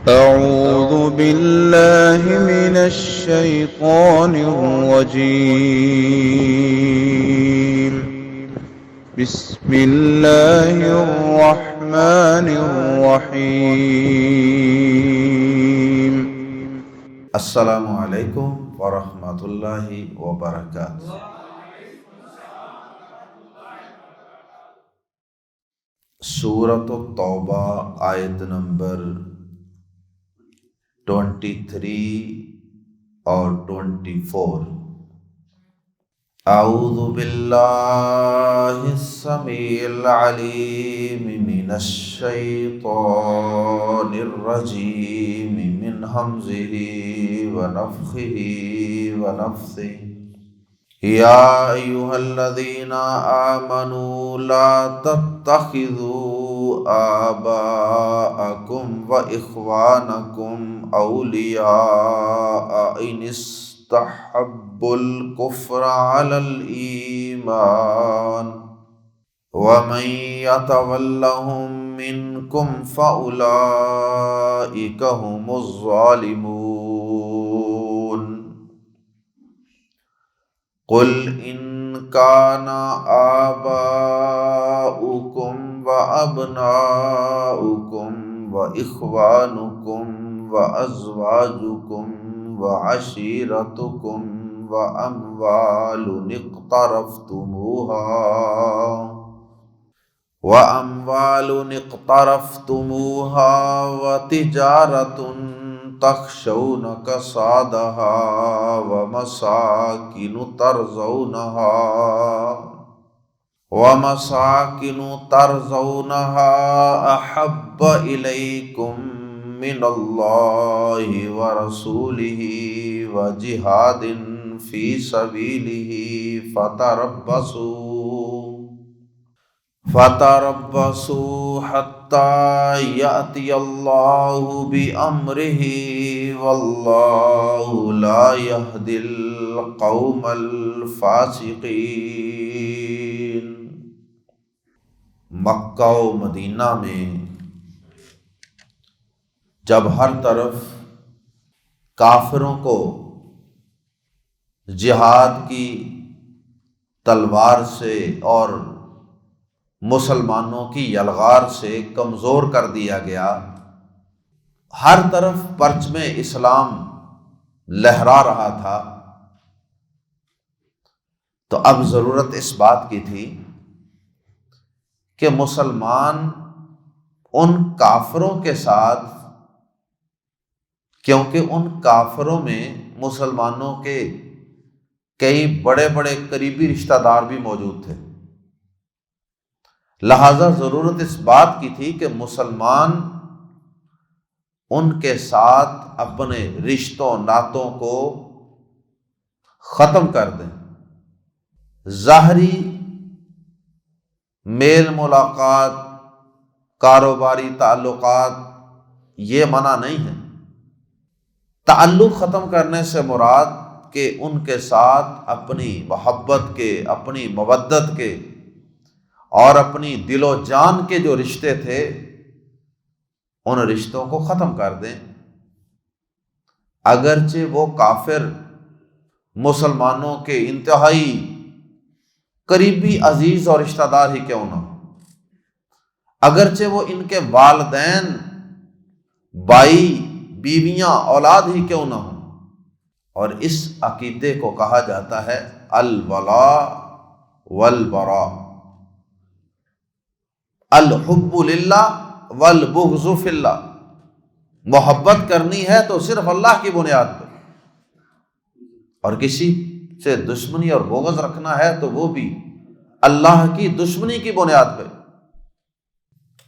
أعوذ بالله من الشيطان الرجيم. بسم الله الرحمن الرحيم. السلام علیکم ورحمۃ اللہ وبرکاتہ۔ سورۃ التوبہ آیت نمبر 23 اور 24۔ اعوذ باللہ السمیع العلیم من الشیطان الرجیم من حمزہ ونفخہ ونفثہ۔ یا ایہا الذین آمنوا لا تتخذوا آباءکم واخوانکم اولیاء ان استحبوا الکفر علی الایمان ومن یتولہم منکم فاولئک هم الظالمون۔ قل ان کان آباؤکم وابناؤکم واخوانکم وازواجکم وعشیرتکم واموال اقترفتموها وتجارة تخشون کسادها ومساکن ترضونها احب الیکم من اللہ ورسولہ وجہاد فی سبیلہ فتربصوا حتی یأتی اللہ بامرہ واللہ لا یہدی القوم الفاسقین۔ مکہ و مدینہ میں جب ہر طرف کافروں کو جہاد کی تلوار سے اور مسلمانوں کی یلغار سے کمزور کر دیا گیا، ہر طرف پرچم اسلام لہرا رہا تھا، تو اب ضرورت اس بات کی تھی کہ مسلمان ان کافروں کے ساتھ، کیونکہ ان کافروں میں مسلمانوں کے کئی بڑے بڑے قریبی رشتہ دار بھی موجود تھے، لہذا ضرورت اس بات کی تھی کہ مسلمان ان کے ساتھ اپنے رشتوں ناتوں کو ختم کر دیں۔ ظاہری میل ملاقات، کاروباری تعلقات یہ منع نہیں ہے، تعلق ختم کرنے سے مراد کہ ان کے ساتھ اپنی محبت کے، اپنی مودت کے اور اپنی دل و جان کے جو رشتے تھے ان رشتوں کو ختم کر دیں، اگرچہ وہ کافر مسلمانوں کے انتہائی قریبی عزیز اور رشتہ دار ہی کیوں نہ ہو، اگرچہ وہ ان کے والدین، بھائی، بیویاں، اولاد ہی کیوں نہ ہوں۔ اور اس عقیدے کو کہا جاتا ہے الولاء والبراء، الحب للہ والبغض فی اللہ۔ محبت کرنی ہے تو صرف اللہ کی بنیاد پہ، اور کسی سے دشمنی اور بغض رکھنا ہے تو وہ بھی اللہ کی دشمنی کی بنیاد پہ۔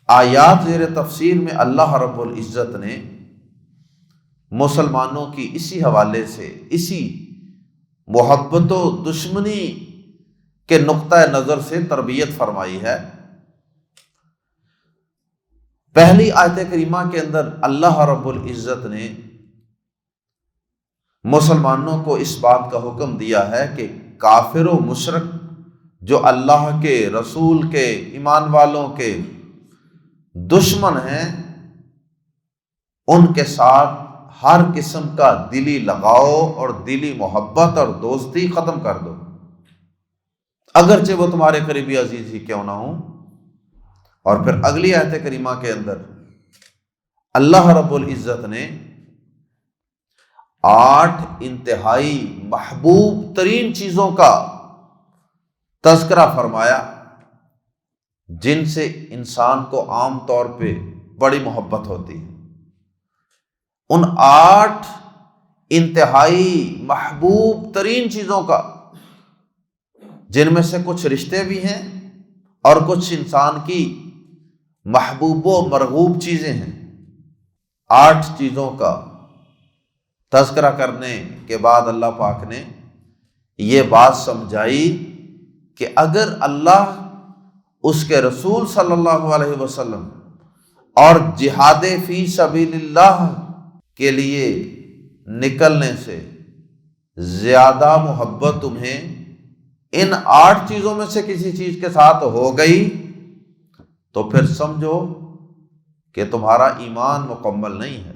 آیات زیر تفسیر میں اللہ رب العزت نے مسلمانوں کی اسی حوالے سے، اسی محبت و دشمنی کے نقطہ نظر سے تربیت فرمائی ہے۔ پہلی آیت کریمہ کے اندر اللہ رب العزت نے مسلمانوں کو اس بات کا حکم دیا ہے کہ کافر و مشرک جو اللہ کے، رسول کے، ایمان والوں کے دشمن ہیں، ان کے ساتھ ہر قسم کا دلی لگاؤ اور دلی محبت اور دوستی ختم کر دو، اگرچہ وہ تمہارے قریبی عزیز ہی کیوں نہ ہوں۔ اور پھر اگلی آیت کریمہ کے اندر اللہ رب العزت نے 8 انتہائی محبوب ترین چیزوں کا تذکرہ فرمایا جن سے انسان کو عام طور پہ بڑی محبت ہوتی ہے۔ ان 8 انتہائی محبوب ترین چیزوں کا، جن میں سے کچھ رشتے بھی ہیں اور کچھ انسان کی محبوب و مرغوب چیزیں ہیں، 8 چیزوں کا تذکرہ کرنے کے بعد اللہ پاک نے یہ بات سمجھائی کہ اگر اللہ اس کے رسول صلی اللہ علیہ وسلم اور جہاد فی سبیل اللہ کے لیے نکلنے سے زیادہ محبت تمہیں ان 8 چیزوں میں سے کسی چیز کے ساتھ ہو گئی تو پھر سمجھو کہ تمہارا ایمان مکمل نہیں ہے،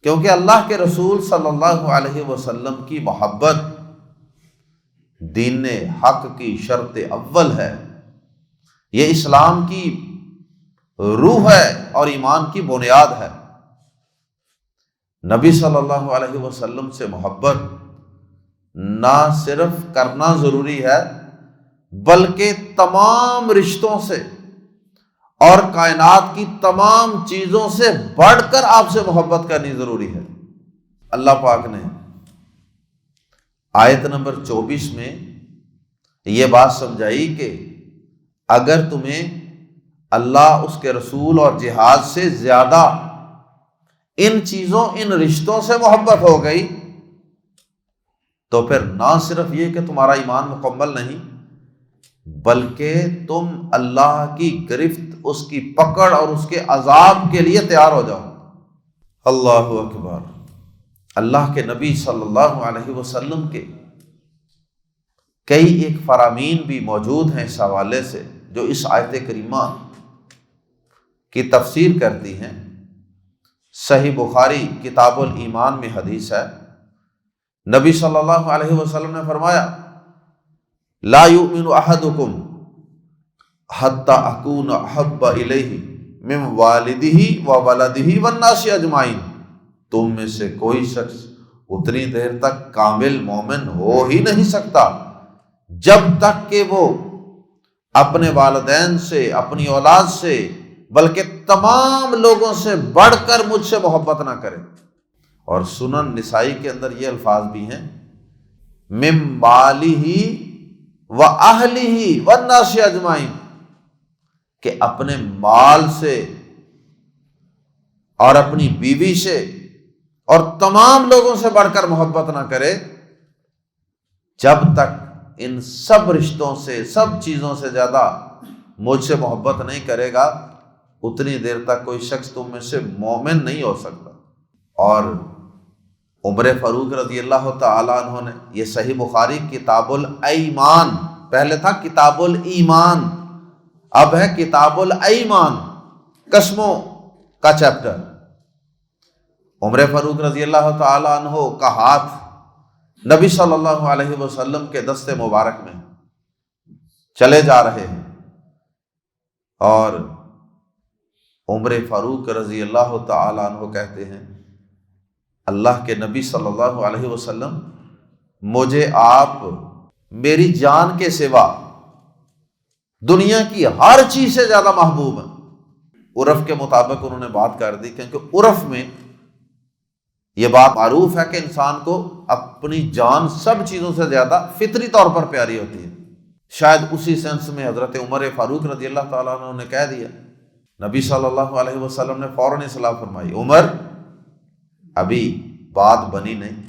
کیونکہ اللہ کے رسول صلی اللہ علیہ وسلم کی محبت دین حق کی شرط اول ہے، یہ اسلام کی روح ہے اور ایمان کی بنیاد ہے۔ نبی صلی اللہ علیہ وسلم سے محبت نہ صرف کرنا ضروری ہے بلکہ تمام رشتوں سے اور کائنات کی تمام چیزوں سے بڑھ کر آپ سے محبت کرنی ضروری ہے۔ اللہ پاک نے آیت نمبر 24 میں یہ بات سمجھائی کہ اگر تمہیں اللہ اس کے رسول اور جہاد سے زیادہ ان چیزوں ان رشتوں سے محبت ہو گئی تو پھر نہ صرف یہ کہ تمہارا ایمان مکمل نہیں بلکہ تم اللہ کی گرفت، اس کی پکڑ اور اس کے عذاب کے لیے تیار ہو جاؤ۔ اللہ اکبر۔ اللہ کے نبی صلی اللہ علیہ وسلم کے کئی ایک فرامین بھی موجود ہیں اس حوالے سے جو اس آیت کریمہ کی تفسیر کرتی ہیں۔ صحیح بخاری کتاب الایمان میں حدیث ہے، نبی صلی اللہ علیہ وسلم نے فرمایا لا یؤمن احدکم حتی اکون احب الیہ من والدہ وولدہ والناس اجمعین، تم میں سے کوئی شخص اتنی دیر تک کامل مومن ہو ہی نہیں سکتا جب تک کہ وہ اپنے والدین سے، اپنی اولاد سے، بلکہ تمام لوگوں سے بڑھ کر مجھ سے محبت نہ کرے۔ اور سنن نسائی کے اندر یہ الفاظ بھی ہیں من مالہ و اہلہ والناس اجمعین، کہ اپنے مال سے اور اپنی بیوی سے اور تمام لوگوں سے بڑھ کر محبت نہ کرے جب تک ان سب رشتوں سے، سب چیزوں سے زیادہ مجھ سے محبت نہیں کرے گا اتنی دیر تک کوئی شخص تم میں سے مومن نہیں ہو سکتا۔ اور عمر فاروق رضی اللہ تعالیٰ عنہ نے، یہ صحیح بخاری کتاب الایمان، پہلے تھا کتاب الایمان، اب ہے کتاب الایمان، قسموں کا چیپٹر۔ عمر فاروق رضی اللہ تعالیٰ عنہ کا ہاتھ نبی صلی اللہ علیہ وسلم کے دست مبارک میں چلے جا رہے ہیں، اور عمر فاروق رضی اللہ تعالیٰ عنہ کہتے ہیں اللہ کے نبی صلی اللہ علیہ وسلم مجھے آپ میری جان کے سوا دنیا کی ہر چیز سے زیادہ محبوب ہیں۔ عرف کے مطابق انہوں نے بات کر دی، کیونکہ عرف میں یہ بات معروف ہے کہ انسان کو اپنی جان سب چیزوں سے زیادہ فطری طور پر پیاری ہوتی ہے۔ شاید اسی سینس میں حضرت عمر فاروق رضی اللہ تعالیٰ عنہ نے کہہ دیا، نبی صلی اللہ علیہ وسلم نے فوراً اصلاح فرمائی، عمر ابھی بات بنی نہیں،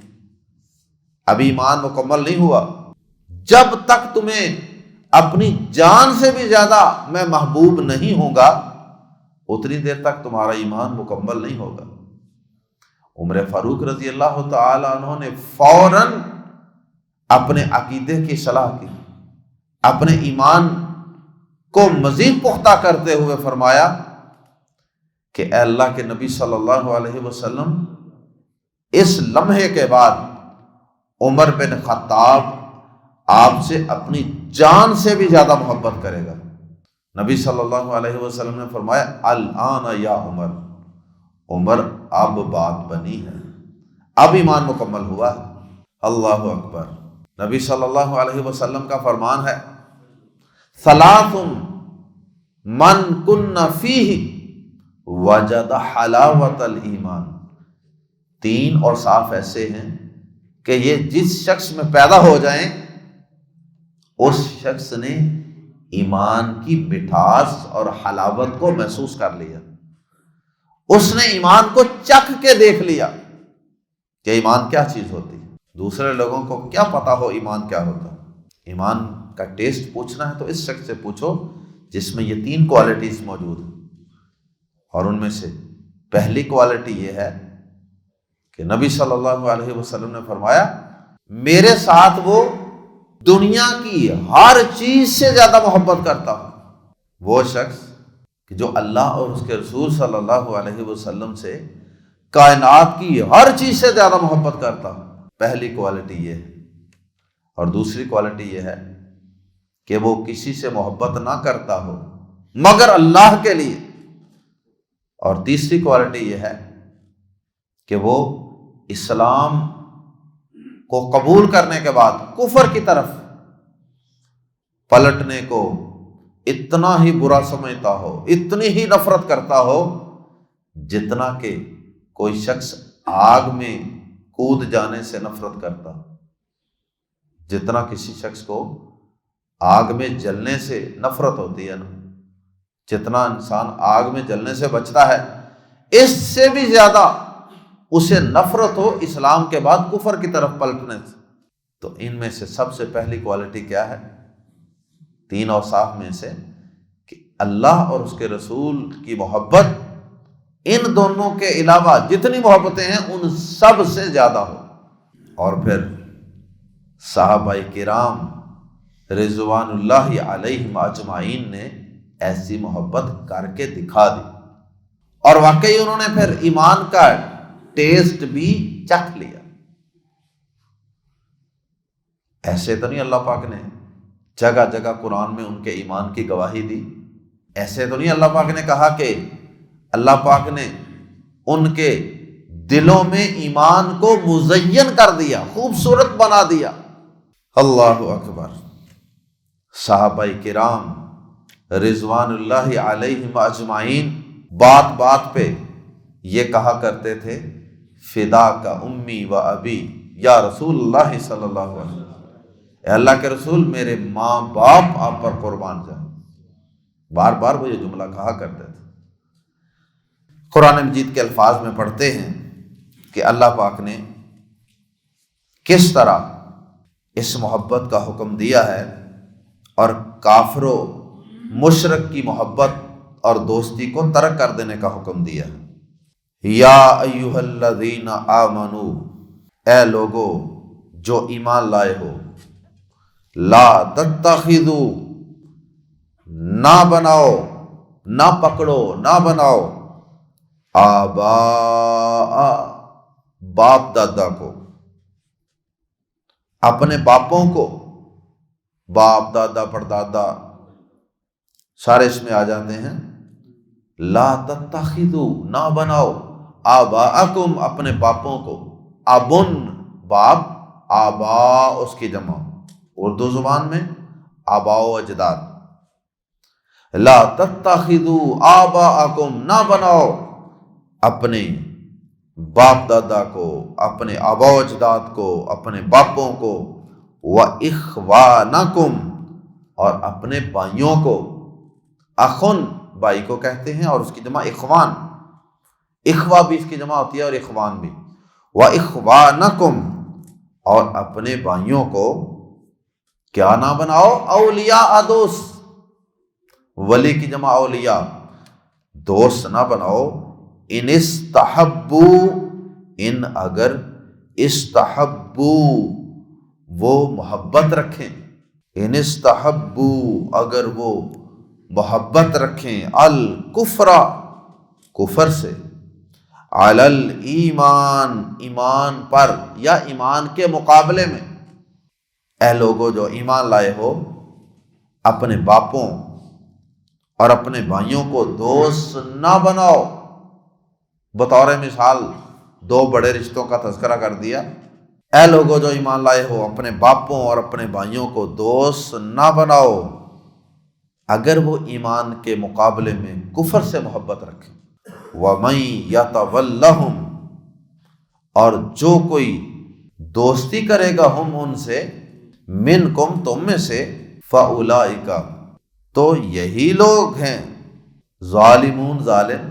ابھی ایمان مکمل نہیں ہوا، جب تک تمہیں اپنی جان سے بھی زیادہ میں محبوب نہیں ہوں گا اتنی دیر تک تمہارا ایمان مکمل نہیں ہوگا۔ عمر فاروق رضی اللہ تعالی عنہ نے فوراً اپنے عقیدے کی اصلاح کی، اپنے ایمان کو مزید پختہ کرتے ہوئے فرمایا کہ اے اللہ کے نبی صلی اللہ علیہ وسلم اس لمحے کے بعد عمر بن خطاب آپ سے اپنی جان سے بھی زیادہ محبت کرے گا۔ نبی صلی اللہ علیہ وسلم نے فرمایا الآن یا عمر، عمر اب بات بنی ہے، اب ایمان مکمل ہوا ہے۔ اللہ اکبر۔ نبی صلی اللہ علیہ وسلم کا فرمان ہے ثلاث من کن فیہ وجد حلاوت الایمان، تین اوصاف ایسے ہیں کہ یہ جس شخص میں پیدا ہو جائیں اس شخص نے ایمان کی مٹھاس اور حلاوت کو محسوس کر لیا، اس نے ایمان کو چکھ کے دیکھ لیا کہ ایمان کیا چیز ہوتی ہے۔ دوسرے لوگوں کو کیا پتا ہو ایمان کیا ہوتا ہے؟ ایمان کا ٹیسٹ پوچھنا ہے تو اس شخص سے پوچھو جس میں یہ تین کوالٹیز موجود ہیں، اور ان میں سے پہلی کوالٹی یہ ہے کہ نبی صلی اللہ علیہ وسلم نے فرمایا میرے ساتھ وہ دنیا کی ہر چیز سے زیادہ محبت کرتا ہوں۔ وہ شخص کہ جو اللہ اور اس کے رسول صلی اللہ علیہ وسلم سے کائنات کی ہر چیز سے زیادہ محبت کرتا ہوں، پہلی کوالٹی یہ ہے۔ اور دوسری کوالٹی یہ ہے کہ وہ کسی سے محبت نہ کرتا ہو مگر اللہ کے لیے، اور تیسری کوالٹی یہ ہے کہ وہ اسلام کو قبول کرنے کے بعد کفر کی طرف پلٹنے کو اتنا ہی برا سمجھتا ہو، اتنی ہی نفرت کرتا ہو جتنا کہ کوئی شخص آگ میں کود جانے سے نفرت کرتا ہو، جتنا کسی شخص کو آگ میں جلنے سے نفرت ہوتی ہے نا، جتنا انسان آگ میں جلنے سے بچتا ہے اس سے بھی زیادہ اسے نفرت ہو اسلام کے بعد کفر کی طرف پلٹنے سے۔ تو ان میں سے سب سے پہلی کوالٹی کیا ہے؟ تین اوصاف میں سے کہ اللہ اور اس کے رسول کی محبت ان دونوں کے علاوہ جتنی محبتیں ہیں ان سب سے زیادہ ہو۔ اور پھر صحابہ کرام رضوان اللہ علیہم اجمعین نے ایسی محبت کر کے دکھا دی، اور واقعی انہوں نے پھر ایمان کا ٹیسٹ بھی چکھ لیا۔ ایسے تو نہیں اللہ پاک نے جگہ جگہ قرآن میں ان کے ایمان کی گواہی دی، ایسے تو نہیں اللہ پاک نے کہا کہ اللہ پاک نے ان کے دلوں میں ایمان کو مزین کر دیا، خوبصورت بنا دیا۔ اللہ اکبر۔ صحابہ کرام رضوان اللہ علیہم اجمعین بات بات پہ یہ کہا کرتے تھے فدا کا امی و ابی یا رسول اللہ صلی اللہ علیہ وسلم، اے اللہ کے رسول میرے ماں باپ آپ پر قربان جائیں۔ بار بار وہ یہ جملہ کہا کرتے تھے۔ قرآن مجید کے الفاظ میں پڑھتے ہیں کہ اللہ پاک نے کس طرح اس محبت کا حکم دیا ہے اور کافر و مشرک کی محبت اور دوستی کو ترک کر دینے کا حکم دیا ہے۔ یا ایھا الذین آمنو، اے لوگو جو ایمان لائے ہو، لا تتخذوا، نہ بناؤ، نہ پکڑو، نہ بناؤ، آباء، باپ دادا کو، اپنے باپوں کو، باپ دادا پردادا سارے اس میں آ جاتے ہیں۔ لا تتخذوا، نہ بناؤ، آباءکم، اپنے باپوں کو، ابن باپ، آبا اس کی جمع، اردو زبان میں آباء و اجداد۔ لا تتخذوا آباءکم، نہ بناؤ اپنے باپ دادا کو، اپنے آباء و اجداد کو، اپنے باپوں کو، وَإِخْوَانَكُمْ، اور اپنے بھائیوں کو۔ اخن بھائی کو کہتے ہیں اور اس کی جمع اخوان، اخوہ بھی اس کی جمع ہوتی ہے اور اخوان بھی۔ وَإِخْوَانَكُمْ، اور اپنے بھائیوں کو کیا نہ بناؤ؟ اولیاء، دوست، ولی کی جمع اولیاء، دوست نہ بناؤ۔ ان استحبوا، ان اگر استحبوا، وہ محبت رکھیں، ان استحبوا، اگر وہ محبت رکھیں، الکفر، کفر سے، علل ایمان، ایمان پر یا ایمان کے مقابلے میں۔ اے لوگو جو ایمان لائے ہو، اپنے باپوں اور اپنے بھائیوں کو دوست نہ بناؤ۔ بطور مثال دو بڑے رشتوں کا تذکرہ کر دیا۔ اے لوگو جو ایمان لائے ہو، اپنے باپوں اور اپنے بھائیوں کو دوست نہ بناؤ اگر وہ ایمان کے مقابلے میں کفر سے محبت رکھیں۔ وَمَن يَتَوَلَّهُمْ، اور جو کوئی دوستی کرے گا ہم ان سے، منکم تم میں سے، فَأُولَئِكَ تو یہی لوگ ہیں، ظالمون ظالم،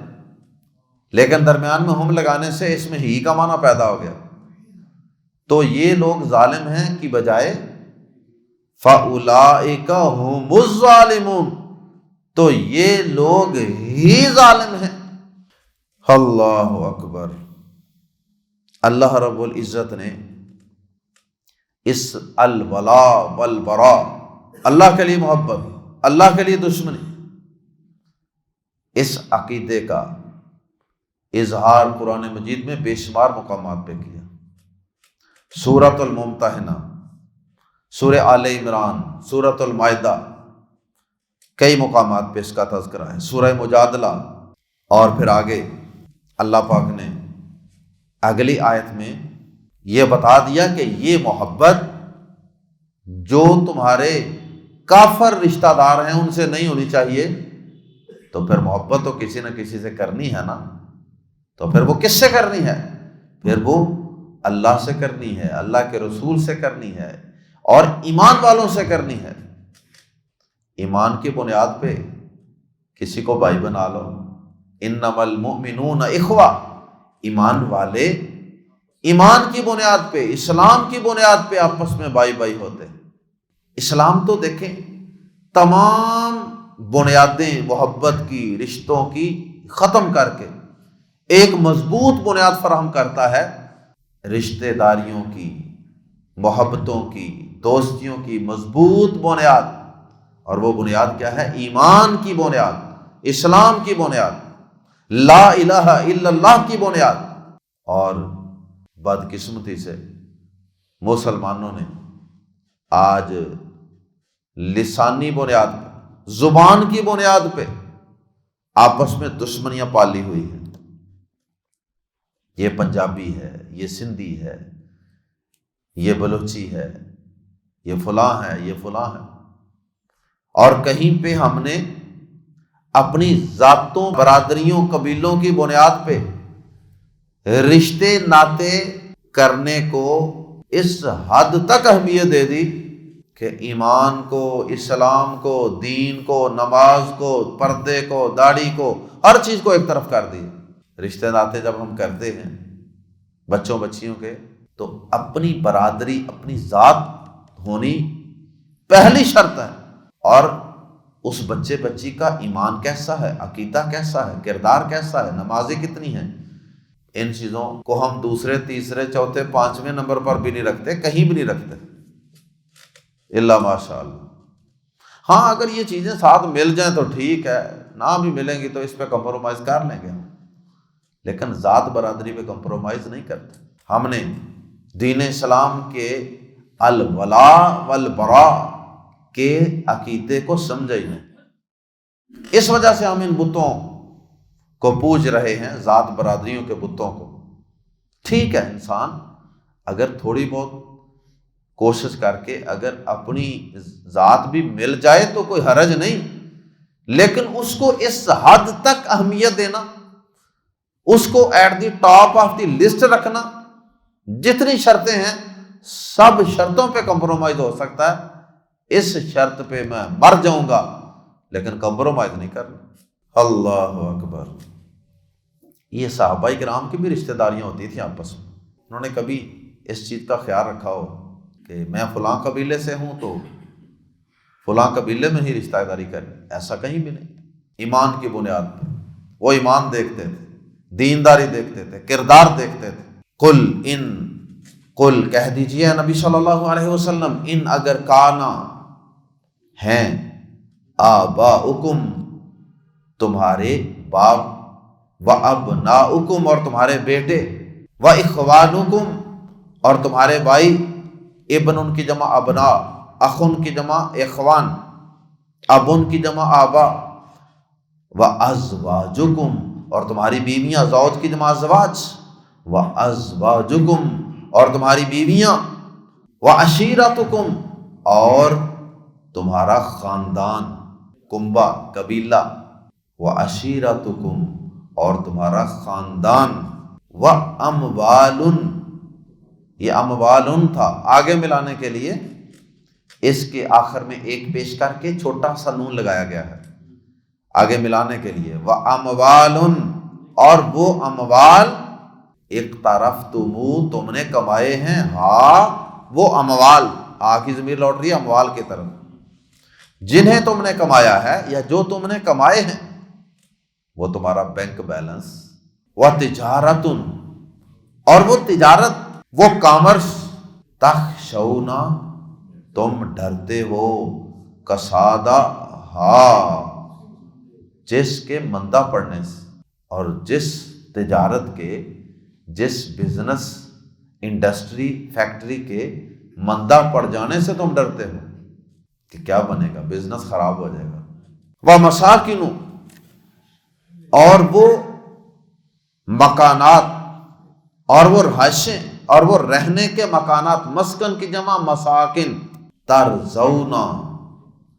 لیکن درمیان میں ہم لگانے سے اس میں ہی کا معنی پیدا ہو گیا، تو یہ لوگ ظالم ہیں کی بجائے فَأُولَئِكَ هُمُ الظَّالِمُونَ تو یہ لوگ ہی ظالم ہیں۔ اللہ اکبر۔ اللہ رب العزت نے اس الولاء والبراء، اللہ کے لیے محبت، اللہ کے لیے دشمنی، اس عقیدے کا اظہار قرآن مجید میں بے شمار مقامات پہ کیا۔ سورۃ الممتحنہ، سورہ آل عمران، سورۃ المائدہ، کئی مقامات پہ اس کا تذکرہ ہے، سورہ مجادلہ، اور پھر آگے اللہ پاک نے اگلی آیت میں یہ بتا دیا کہ یہ محبت جو تمہارے کافر رشتہ دار ہیں ان سے نہیں ہونی چاہیے، تو پھر محبت تو کسی نہ کسی سے کرنی ہے نا، تو پھر وہ کس سے کرنی ہے؟ پھر وہ اللہ سے کرنی ہے، اللہ کے رسول سے کرنی ہے، اور ایمان والوں سے کرنی ہے۔ ایمان کی بنیاد پہ کسی کو بھائی بنا لو، انما المؤمنون اخوہ، ایمان والے ایمان کی بنیاد پہ، اسلام کی بنیاد پہ آپس میں بھائی بھائی ہوتے ہیں۔ اسلام تو دیکھیں تمام بنیادیں محبت کی، رشتوں کی ختم کر کے ایک مضبوط بنیاد فراہم کرتا ہے، رشتہ داریوں کی، محبتوں کی، دوستیوں کی مضبوط بنیاد، اور وہ بنیاد کیا ہے؟ ایمان کی بنیاد، اسلام کی بنیاد، لا الہ الا اللہ کی بنیاد۔ اور بدقسمتی سے مسلمانوں نے آج لسانی بنیاد پہ، زبان کی بنیاد پہ آپس میں دشمنیاں پالی ہوئی ہیں۔ یہ پنجابی ہے، یہ سندھی ہے، یہ بلوچی ہے، یہ فلاں ہے، یہ فلاں ہے، اور کہیں پہ ہم نے اپنی ذاتوں، برادریوں، قبیلوں کی بنیاد پہ رشتے ناطے کرنے کو اس حد تک اہمیت دے دی کہ ایمان کو، اسلام کو، دین کو، نماز کو، پردے کو، داڑھی کو، ہر چیز کو ایک طرف کر دی۔ رشتے ناطے جب ہم کرتے ہیں بچوں بچیوں کے، تو اپنی برادری، اپنی ذات ہونی پہلی شرط ہے، اور اس بچے بچی کا ایمان کیسا ہے، عقیدہ کیسا ہے، کردار کیسا ہے، نمازیں کتنی ہیں، ان چیزوں کو ہم دوسرے، تیسرے، چوتھے، پانچویں نمبر پر بھی نہیں رکھتے، کہیں بھی نہیں رکھتے، الا ماشاء اللہ۔ ہاں اگر یہ چیزیں ساتھ مل جائیں تو ٹھیک ہے، نہ بھی ملیں گی تو اس پہ کمپرومائز کر لیں گے، لیکن ذات برادری پہ کمپرومائز نہیں کرتے۔ ہم نے دین اسلام کے الولاء والبراء کے عقیدے کو سمجھا ہی نہیں، اس وجہ سے ہم ان بتوں کو پوج رہے ہیں، ذات برادریوں کے بتوں کو۔ ٹھیک ہے، انسان اگر تھوڑی بہت کوشش کر کے اگر اپنی ذات بھی مل جائے تو کوئی حرج نہیں، لیکن اس کو اس حد تک اہمیت دینا، اس کو at the top of the list رکھنا، جتنی شرطیں ہیں سب شرطوں پہ کمپرومائز ہو سکتا ہے، اس شرط پہ میں مر جاؤں گا لیکن کمپرومائز نہیں کرنا۔ اللہ اکبر۔ یہ صحابہ کرام کی بھی رشتہ داریاں ہوتی تھیں آپس میں، انہوں نے کبھی اس چیز کا خیال رکھا ہو کہ میں فلاں قبیلے سے ہوں تو فلاں قبیلے میں ہی رشتہ داری کریں؟ ایسا کہیں بھی نہیں۔ ایمان کی بنیاد پہ وہ ایمان دیکھتے تھے، دینداری دیکھتے تھے، کردار دیکھتے تھے۔ قل کہہ دیجئے نبی صلی اللہ علیہ وسلم، ان اگر کانا ہیں آباؤکم، تمہارے باپ وَأَبْنَاؤُكُمْ اور تمہارے بیٹے، وَإِخْوَانُكُمْ اور تمہارے بھائی، ابن ان کی جمع ابنا، اخن کی جمع اخوان، ابن کی جمع آبا، وَأَزْوَاجُكُمْ اور تمہاری بیویاں، زوج کی جمع ازواج، وَأَزْوَاجُكُمْ اور تمہاری بیویاں، وَعَشِيرَتُكُمْ اور تمہارا خاندان، کنبہ قبیلہ، وَعَشِيرَتُكُمْ اور تمہارا خاندان، وَأَمْوَالٌ یہ اموالن تھا، آگے ملانے کے لیے اس کے آخر میں ایک پیش کر کے چھوٹا سا نون لگایا گیا ہے آگے ملانے کے لیے، وَأَمْوَالٌ اور وہ اموال، اقترفتموہ تم نے کمائے ہیں، ہاں وہ اموال، کی ضمیر لوٹ رہی ہے اموال کی طرف، جنہیں تم نے کمایا ہے یا جو تم نے کمائے ہیں، وہ تمہارا بینک بیلنس، وَتِجَارَةٌ اور وہ تجارت، وہ کامرس، تخشون تم ڈرتے ہو، کسادہا جس کے مندہ پڑنے سے، اور جس تجارت کے، جس بزنس انڈسٹری فیکٹری کے مندہ پڑ جانے سے تم ڈرتے ہو کہ کیا بنے گا، بزنس خراب ہو جائے گا، وَمَسَاكِنُ اور وہ مکانات اور وہ رہائشیں اور وہ رہنے کے مکانات، مسکن کی جمع مساکن، ترضونا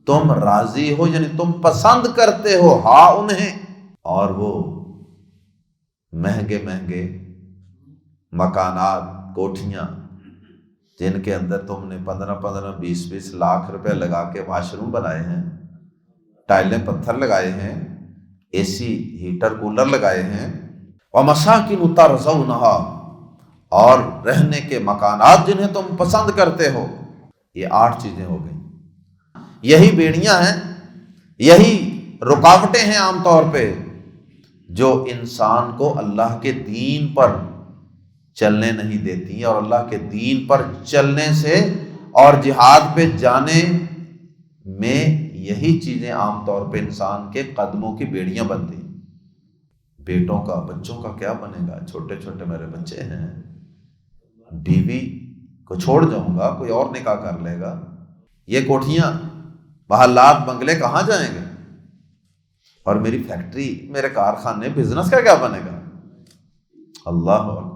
تم راضی ہو یعنی تم پسند کرتے ہو، ہاں انہیں، اور وہ مہنگے مہنگے مکانات، کوٹھیاں جن کے اندر تم نے 15-20 لاکھ روپے لگا کے واش روم بنائے ہیں، ٹائلیں پتھر لگائے ہیں، اے سی ہیٹر کولر لگائے ہیں، وَمَسَاكِنُ تَرْضَوْنَهَا اور رہنے کے مکانات جنہیں تم پسند کرتے ہو، یہ 8 چیزیں ہو گئیں۔ یہی بیڑیاں ہیں، یہی رکاوٹیں ہیں عام طور پہ جو انسان کو اللہ کے دین پر چلنے نہیں دیتی، اور اللہ کے دین پر چلنے سے اور جہاد پہ جانے میں یہی چیزیں عام طور پہ انسان کے قدموں کی بیڑیاں بنتی ہیں۔ بیٹوں کا، بچوں کا کیا بنے گا، چھوٹے چھوٹے میرے بچے ہیں، بیوی کو چھوڑ جاؤں گا، کوئی اور نکاح کر لے گا، یہ کوٹھیاں، محلات، بنگلے کہاں جائیں گے، اور میری فیکٹری، میرے کارخانے، بزنس کا کیا بنے گا۔ اللہ اکبر،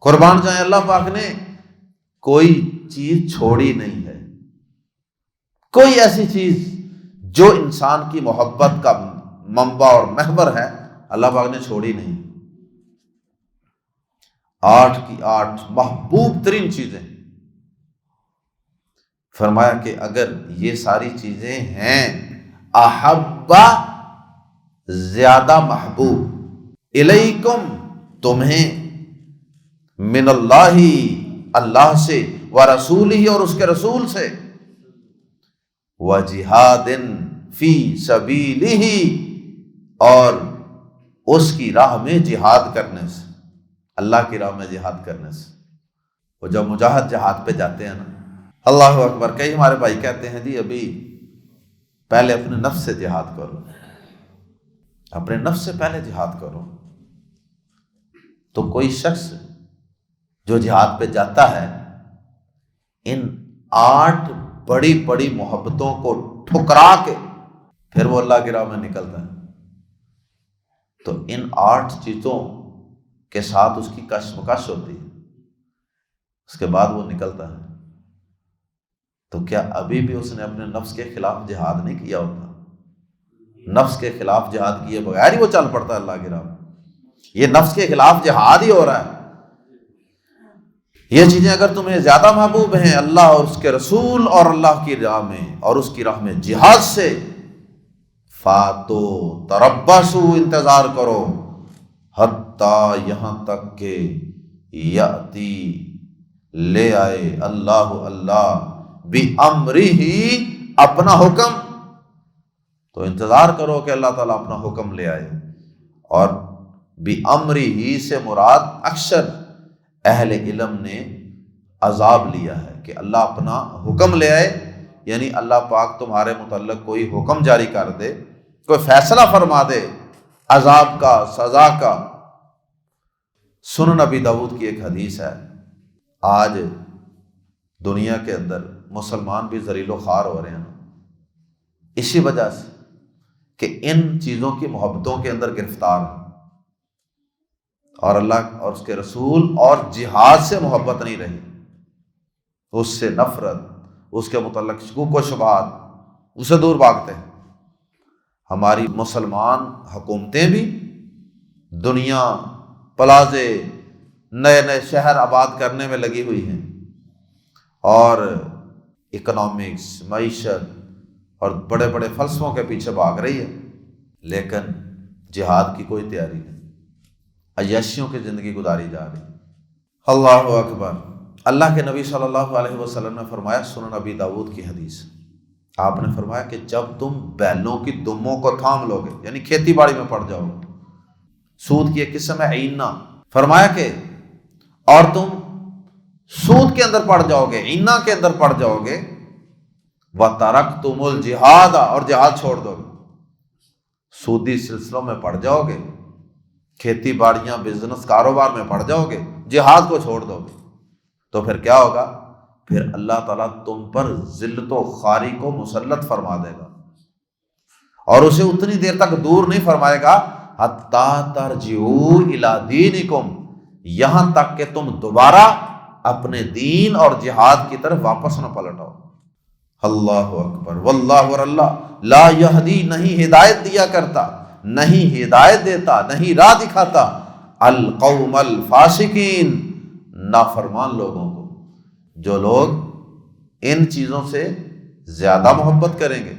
قربان جائیں، اللہ پاک نے کوئی چیز چھوڑی نہیں ہے، کوئی ایسی چیز جو انسان کی محبت کا منبع اور محور ہے، اللہ پاک نے چھوڑی نہیں۔ 8 کی 8 محبوب ترین چیزیں، فرمایا کہ اگر یہ ساری چیزیں ہیں، احبا زیادہ محبوب، الیکم تمہیں، من اللہ اللہ سے، ورسولہ اور اس کے رسول سے، وجہاد فی سبیلہ اور اس کی راہ میں جہاد کرنے سے، اللہ کی راہ میں جہاد کرنے سے۔ وہ جب مجاہد جہاد پہ جاتے ہیں نا، اللہ اکبر، کئی ہمارے بھائی کہتے ہیں جی ابھی پہلے اپنے نفس سے جہاد کرو، اپنے نفس سے پہلے جہاد کرو۔ تو کوئی شخص جو جہاد پہ جاتا ہے، ان 8 بڑی بڑی محبتوں کو ٹھکرا کے پھر وہ اللہ کی راہ میں نکلتا ہے، تو ان 8 چیزوں کے ساتھ اس کی کشمکش ہوتی ہے، اس کے بعد وہ نکلتا ہے۔ تو کیا ابھی بھی اس نے اپنے نفس کے خلاف جہاد نہیں کیا ہوتا؟ نفس کے خلاف جہاد کیے بغیر ہی وہ چل پڑتا ہے اللہ کی راہ میں۔ یہ نفس کے خلاف جہاد ہی ہو رہا ہے۔ یہ چیزیں اگر تمہیں زیادہ محبوب ہیں اللہ اور اس کے رسول اور اللہ کی راہ میں اور اس کی راہ میں جہاد سے، فاتو تربصو انتظار کرو، حتیٰ یہاں تک کہ یاتی لے آئے اللہ بِأَمْرِهِ اپنا حکم۔ تو انتظار کرو کہ اللہ تعالیٰ اپنا حکم لے آئے، اور بِأَمْرِهِ سے مراد اکثر اہل علم نے عذاب لیا ہے کہ اللہ اپنا حکم لے آئے، یعنی اللہ پاک تمہارے متعلق کوئی حکم جاری کر دے، کوئی فیصلہ فرما دے، عذاب کا، سزا کا۔ سنن نبی داؤد کی ایک حدیث ہے، آج دنیا کے اندر مسلمان بھی ذلیل و خوار ہو رہے ہیں اسی وجہ سے کہ ان چیزوں کی محبتوں کے اندر گرفتار ہیں، اور اللہ اور اس کے رسول اور جہاد سے محبت نہیں رہی، اس سے نفرت، اس کے متعلق شکوک و شبہات، اسے دور بھاگتے ہیں۔ ہماری مسلمان حکومتیں بھی دنیا، پلازے، نئے نئے شہر آباد کرنے میں لگی ہوئی ہیں، اور اکنامکس، معیشت اور بڑے بڑے فلسفوں کے پیچھے بھاگ رہی ہے، لیکن جہاد کی کوئی تیاری نہیں، عیاشیوں کی زندگی گزاری جا رہی ہے۔ اللہ اکبر۔ اللہ کے نبی صلی اللہ علیہ وسلم نے فرمایا، سنن نبی داؤد کی حدیث، آپ نے فرمایا کہ جب تم بیلوں کی دموں کو تھام لو گے، یعنی کھیتی باڑی میں پڑ جاؤ گے، سود کی ایک قسم ہے عینہ، فرمایا کہ اور تم سود کے اندر پڑ جاؤ گے، عینہ کے اندر پڑ جاؤ گے، وَتَرَكْتُمُ الْجِهَادَ، اور جہاد چھوڑ دو گے، سودی سلسلوں میں پڑ جاؤ گے، کھیتی باڑیاں، بزنس، کاروبار میں پڑ جاؤ گے، جہاد کو چھوڑ دو گے، تو پھر کیا ہوگا؟ پھر اللہ تعالیٰ تم پر ذلت و خواری کو مسلط فرما دے گا، اور اسے اتنی دیر تک دور نہیں فرمائے گا حَتَّى تَرْجِعُوا إِلَىٰ دِينِكُمْ، یہاں تک کہ تم دوبارہ اپنے دین اور جہاد کی طرف واپس نہ پلٹو۔ اللہ اکبر۔ واللہ، اور اللہ، لا یہدی، نہیں ہدایت دیا کرتا، نہیں ہدایت دیتا، نہیں راہ دکھاتا، القوم الفاسقین، نافرمان لوگوں کو، جو لوگ ان چیزوں سے زیادہ محبت کریں گے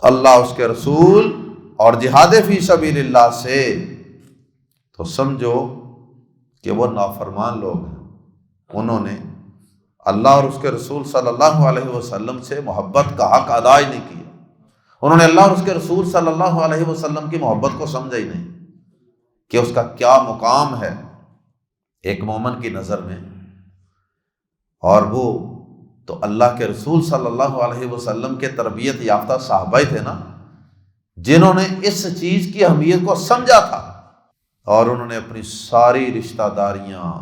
اللہ، اس کے رسول اور جہاد فی سبیل اللہ سے، تو سمجھو کہ وہ نافرمان لوگ ہیں، انہوں نے اللہ اور اس کے رسول صلی اللہ علیہ وسلم سے محبت کا حق ادا ہی نہیں کیا، انہوں نے اللہ اور اس کے رسول صلی اللہ علیہ وسلم کی محبت کو سمجھا ہی نہیں کہ اس کا کیا مقام ہے ایک مومن کی نظر میں، اور وہ تو اللہ کے رسول صلی اللہ علیہ وسلم کے تربیت یافتہ صحابہ ہی تھے نا، جنہوں نے اس چیز کی اہمیت کو سمجھا تھا، اور انہوں نے اپنی ساری رشتہ داریاں،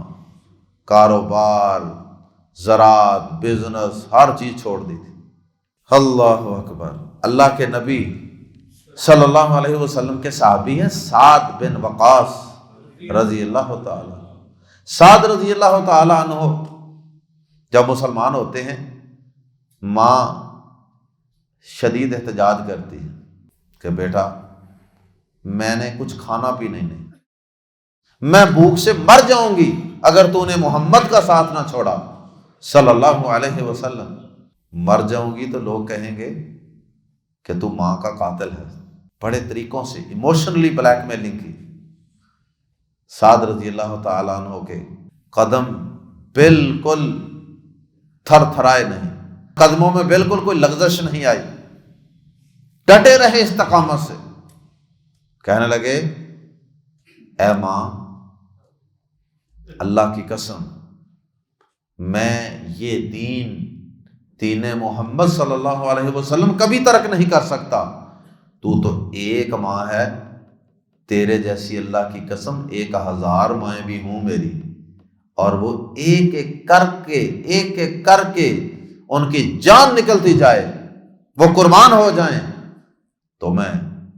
کاروبار، زراعت، بزنس، ہر چیز چھوڑ دی تھی۔ اللہ اکبر۔ اللہ کے نبی صلی اللہ علیہ وسلم کے صحابی ہیں سعد بن وقاص رضی اللہ تعالی۔ سعد رضی اللہ تعالی عنہ جب مسلمان ہوتے ہیں، ماں شدید احتجاج کرتی ہے کہ بیٹا، میں نے کچھ کھانا پینا ہی نہیں، میں بھوک سے مر جاؤں گی اگر تو نے محمد کا ساتھ نہ چھوڑا صلی اللہ علیہ وسلم، مر جاؤں گی تو لوگ کہیں گے کہ تو ماں کا قاتل ہے۔ بڑے طریقوں سے ایموشنلی بلیک میلنگ کی۔ سعد رضی اللہ تعالیٰ عنہ کے قدم بالکل تھر تھرائے نہیں، قدموں میں بالکل کوئی لغزش نہیں آئی، ڈٹے رہے استقامت سے، کہنے لگے، اے ماں، اللہ کی قسم، میں یہ دین محمد صلی اللہ علیہ وسلم کبھی ترک نہیں کر سکتا، تو ایک ماں ہے، تیرے جیسی اللہ کی قسم 1000 مائیں بھی ہوں میری، اور وہ ایک ایک کر کے ان کی جان نکلتی جائے، وہ قربان ہو جائیں، تو میں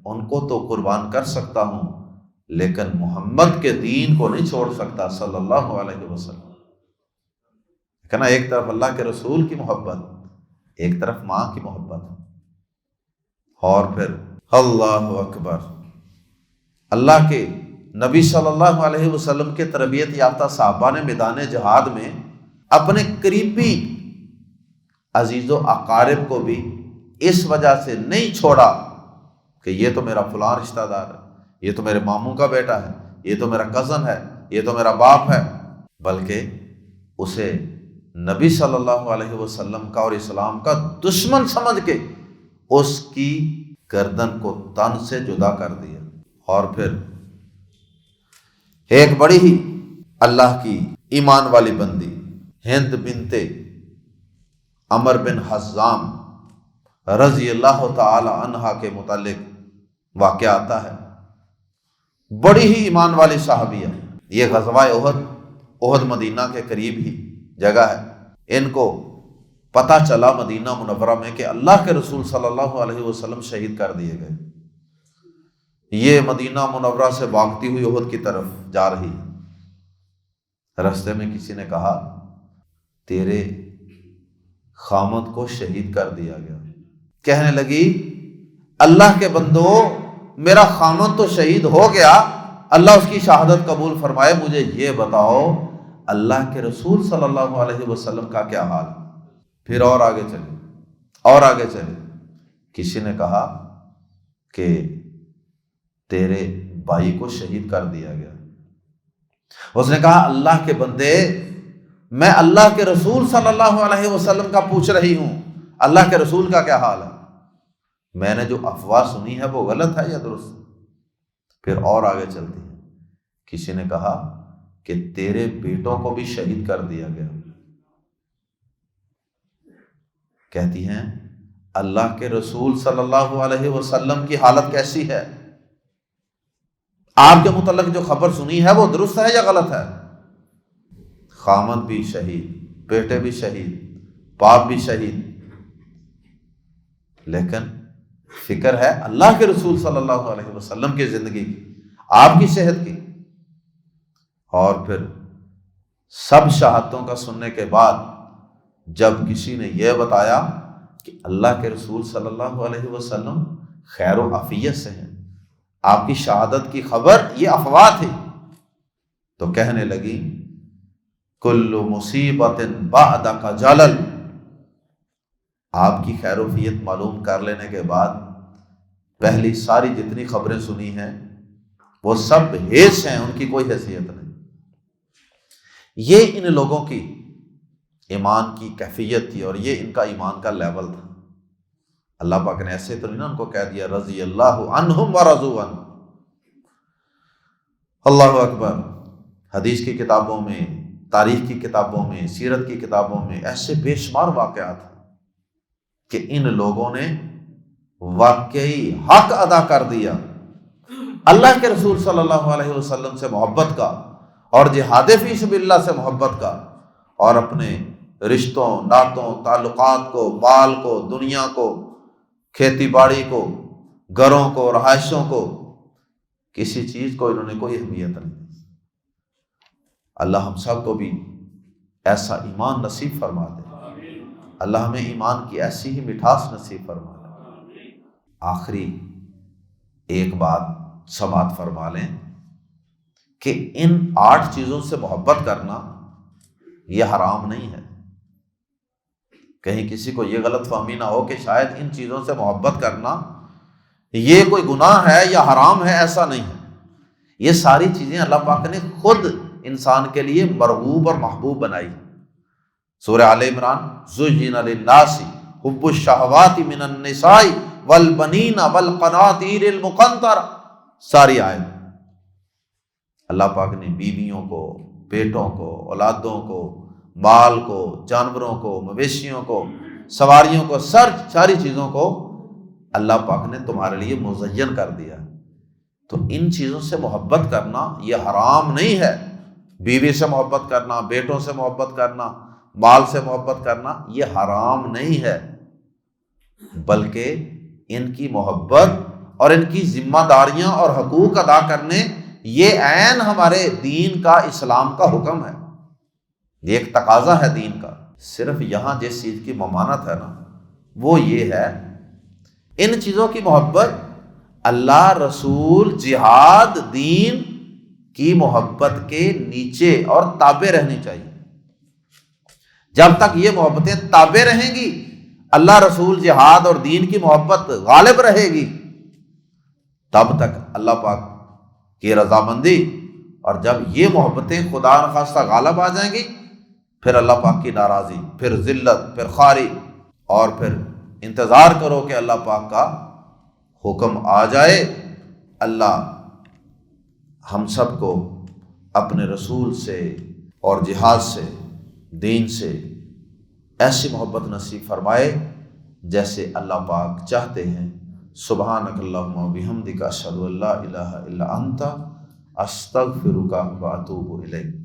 ان کو تو قربان کر سکتا ہوں، لیکن محمد کے دین کو نہیں چھوڑ سکتا صلی اللہ علیہ وسلم۔ کہنا ایک طرف اللہ کے رسول کی محبت، ایک طرف ماں کی محبت، اور پھر اللہ اکبر، اللہ کے نبی صلی اللہ علیہ وسلم کے تربیت یافتہ صحابہ نے میدان جہاد میں اپنے قریبی عزیز و اقارب کو بھی اس وجہ سے نہیں چھوڑا کہ یہ تو میرا فلاں رشتہ دار ہے، یہ تو میرے ماموں کا بیٹا ہے، یہ تو میرا کزن ہے، یہ تو میرا باپ ہے، بلکہ اسے نبی صلی اللہ علیہ وسلم کا اور اسلام کا دشمن سمجھ کے اس کی گردن کو تن سے جدا کر دیا۔ اور پھر ایک بڑی ہی اللہ کی ایمان والی بندی ہند بنت عمر بن حزام رضی اللہ تعالی عنہا کے متعلق واقعہ آتا ہے بڑی ہی ایمان والی صحابیہ. یہ غزوہ احد مدینہ کے قریب ہی جگہ ہے. ان کو پتہ چلا مدینہ منورہ میں کہ اللہ کے رسول صلی اللہ علیہ وسلم شہید کر دیے گئے. یہ مدینہ منورہ سے بھاگتی ہوئی احد کی طرف جا رہی ہے. راستے میں کسی نے کہا تیرے خامد کو شہید کر دیا گیا. کہنے لگی اللہ کے بندو، میرا خامد تو شہید ہو گیا، اللہ اس کی شہادت قبول فرمائے، مجھے یہ بتاؤ اللہ کے رسول صلی اللہ علیہ وسلم کا کیا حال. پھر اور آگے چلے. کسی نے کہا کہ تیرے بھائی کو شہید کر دیا گیا. اس نے کہا اللہ کے بندے، میں اللہ کے رسول صلی اللہ علیہ وسلم کا پوچھ رہی ہوں، اللہ کے رسول کا کیا حال ہے. میں نے جو افواہ سنی ہے وہ غلط ہے یا درست؟ پھر اور آگے چلتی ہے. کسی نے کہا کہ تیرے بیٹوں کو بھی شہید کر دیا گیا. کہتی ہیں اللہ کے رسول صلی اللہ علیہ وسلم کی حالت کیسی ہے؟ آپ کے متعلق جو خبر سنی ہے وہ درست ہے یا غلط ہے؟ خامد بھی شہید، بیٹے بھی شہید، باپ بھی شہید، لیکن فکر ہے اللہ کے رسول صلی اللہ علیہ وسلم کی زندگی کی، آپ کی صحت کی. اور پھر سب شہادتوں کا سننے کے بعد جب کسی نے یہ بتایا کہ اللہ کے رسول صلی اللہ علیہ وسلم خیر و عافیت سے ہیں، آپ کی شہادت کی خبر یہ افواہ تھی، تو کہنے لگی کل مصیبت بعدک جلل. آپ کی خیر و عافیت معلوم کر لینے کے بعد پہلی ساری جتنی خبریں سنی ہیں وہ سب ہیچ ہیں، ان کی کوئی حیثیت نہیں. یہ ان لوگوں کی ایمان کی کیفیت تھی اور یہ ان کا ایمان کا لیول تھا. اللہ پاک نے ایسے تو نہیں نا ان کو کہہ دیا رضی اللہ عنہم ورضوا عنہ. اللہ اکبر. حدیث کی کتابوں میں، تاریخ کی کتابوں میں، سیرت کی کتابوں میں ایسے بے شمار واقعات ہیں کہ ان لوگوں نے واقعی حق ادا کر دیا اللہ کے رسول صلی اللہ علیہ وسلم سے محبت کا اور جہاد فی سبیل اللہ سے محبت کا، اور اپنے رشتوں، ناتوں، تعلقات کو، مال کو، دنیا کو، کھیتی باڑی کو، گھروں کو، رہائشوں کو، کسی چیز کو انہوں نے کوئی اہمیت نہیں. اللہ ہم سب کو بھی ایسا ایمان نصیب فرما دے. اللہ ہمیں ایمان کی ایسی ہی مٹھاس نصیب فرما دے. آخری ایک بات سماعت فرما لیں کہ ان 8 چیزوں سے محبت کرنا یہ حرام نہیں ہے. کہیں کسی کو یہ غلط فہمی نہ ہو کہ شاید ان چیزوں سے محبت کرنا یہ کوئی گناہ ہے یا حرام ہے، ایسا نہیں ہے. یہ ساری چیزیں اللہ پاک نے خود انسان کے لیے مرغوب اور محبوب بنائی. سورہ آل عمران زُيِّنَ لِلنَّاسِ حُبُّ الشَّهَوَاتِ مِنَ النِّسَاءِ وَالْبَنِينَ وَالْقَنَاطِيرِ الْمُقَنطَرَةِ، ساری آیت اللہ پاک نے بیویوں کو، بیٹوں کو، اولادوں کو، مال کو، جانوروں کو، مویشیوں کو، سواریوں کو، ساری چیزوں کو اللہ پاک نے تمہارے لیے مزین کر دیا. تو ان چیزوں سے محبت کرنا یہ حرام نہیں ہے. بیوی سے محبت کرنا، بیٹوں سے محبت کرنا، مال سے محبت کرنا یہ حرام نہیں ہے، بلکہ ان کی محبت اور ان کی ذمہ داریاں اور حقوق ادا کرنے یہ عین ہمارے دین کا، اسلام کا حکم ہے. یہ ایک تقاضا ہے دین کا. صرف یہاں جس چیز کی ممانت ہے نا وہ یہ ہے ان چیزوں کی محبت اللہ، رسول، جہاد، دین کی محبت کے نیچے اور تابع رہنی چاہیے. جب تک یہ محبتیں تابع رہیں گی، اللہ، رسول، جہاد اور دین کی محبت غالب رہے گی، تب تک اللہ پاک کی رضامندی. اور جب یہ محبتیں خدا نخواستہ غالب آ جائیں گی، پھر اللہ پاک کی ناراضی، پھر ذلت، پھر خواری، اور پھر انتظار کرو کہ اللہ پاک کا حکم آ جائے. اللہ ہم سب کو اپنے رسول سے اور جہاد سے، دین سے ایسی محبت نصیب فرمائے جیسے اللہ پاک چاہتے ہیں. سبحانک اللہم و بحمدک اشہد ان لا الہ الا انت استغفرک و اتوب الیک۔